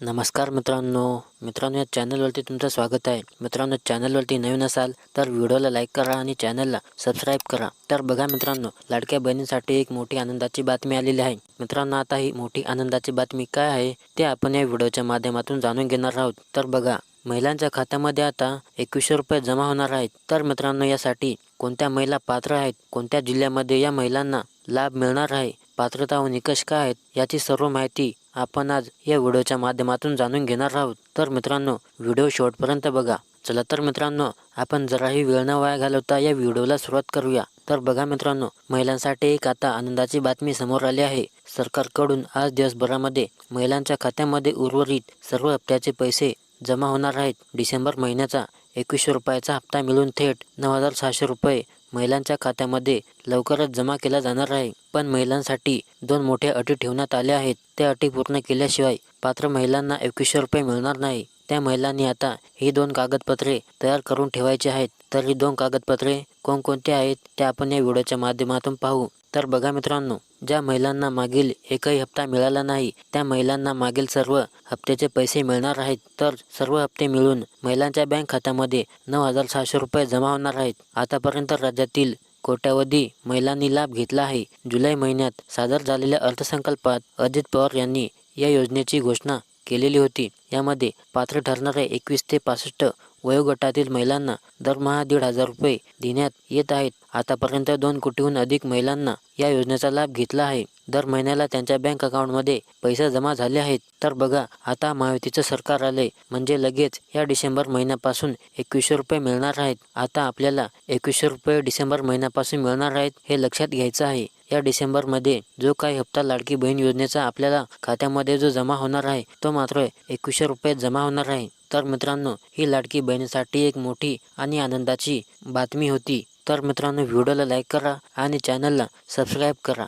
नमस्कार मित्रांनो या चॅनलवरती तुमचं स्वागत आहे। मित्रांनो, चॅनलवरती नवीन असाल तर व्हिडिओला लाईक करा आणि चॅनलला सबस्क्राईब करा। तर बघा मित्रांनो, लाडक्या बहिणींसाठी एक मोठी आनंदाची बातमी आलेली आहे। मित्रांनो, आता ही मोठी आनंदाची बातमी काय आहे ते आपण या व्हिडिओच्या माध्यमातून जाणून घेणार आहोत। तर बघा, महिलांच्या खात्यामध्ये आता 2100 रुपये जमा होणार आहेत। तर मित्रांनो, यासाठी कोणत्या महिला पात्र आहेत, कोणत्या जिल्ह्यामध्ये या महिलांना लाभ मिळणार आहे, पात्रता व निकष काय आहेत याची सर्व माहिती आपण आज या व्हिडिओच्या माध्यमातून जाणून घेणार आहोत। तर मित्रांनो, व्हिडिओ शेवटपर्यंत बघा। चला तर मित्रांनो, आपण जराही वेळ न वाया घालवता या व्हिडिओला सुरुवात करूया। तर बघा मित्रांनो, महिलांसाठी एक आता आनंदाची बातमी समोर आली आहे। सरकारकडून आज दिवसभरामध्ये महिलांच्या खात्यामध्ये उर्वरित सर्व हप्त्याचे पैसे जमा होणार आहेत। डिसेंबर महिन्याचा 2100 रुपयाचा हप्ता मिळून थेट 9600 रुपये महिलांच्या खात्यामध्ये लवकरच जमा केला जाणार आहे। पण महिलांसाठी दोन मोठ्या अटी ठेवण्यात आल्या आहेत। त्या अटी पूर्ण केल्याशिवाय पात्र महिलांना 2100 रुपये मिळणार नाही। त्या महिलांनी आता ही दोन कागदपत्रे तयार करून ठेवायची आहेत। तर ही दोन कागदपत्रे कोणकोणती आहेत ते आपण या व्हिडिओच्या माध्यमातून पाहू। तर बघा मित्रांनो, ज्या महिलांना मागील एकही हप्ता मिळाला नाही त्या महिलांना मागील सर्व हप्त्याचे पैसे मिळणार आहेत। तर सर्व हप्ते मिळून महिलांच्या बँक खात्यामध्ये 9600 रुपये जमा होणार आहेत। आतापर्यंत राज्यातील कोट्यावधी महिलांनी लाभ घेतला आहे। जुलै महिन्यात सादर झालेल्या अर्थसंकल्पात अजित पवार यांनी या योजनेची घोषणा केलेली होती। यामध्ये पात्र ठरणाऱ्या 21 ते 65 वयोगटातील महिलांना दरमहा 1500 रुपये देण्यात येत आहेत। आतापर्यंत 2 कोटीहून अधिक महिलांना या योजनेचा लाभ घेतला आहे। दर महिन्याला त्यांच्या बँक अकाउंटमध्ये पैसे जमा झाले आहेत। तर बघा, आता महायुतीचं सरकार आले म्हणजे लगेच या डिसेंबर महिन्यापासून 2100 रुपये मिळणार आहेत। आता आपल्याला 2100 रुपये डिसेंबर महिन्यापासून मिळणार आहेत हे लक्षात घ्यायचं आहे। या डिसेंबरमध्ये जो काही हप्ता लाडकी बहीण योजनेचा आपल्याला खात्यामध्ये जो जमा होणार आहे तो मात्र 2100 रुपये जमा होणार आहे। तर मित्रांनो, ही लाडकी बहिणीसाठी एक मोठी आणि आनंदाची बातमी होती। तर मित्रांनो, व्हिडिओला लाईक करा आणि चॅनलला सबस्क्राईब करा।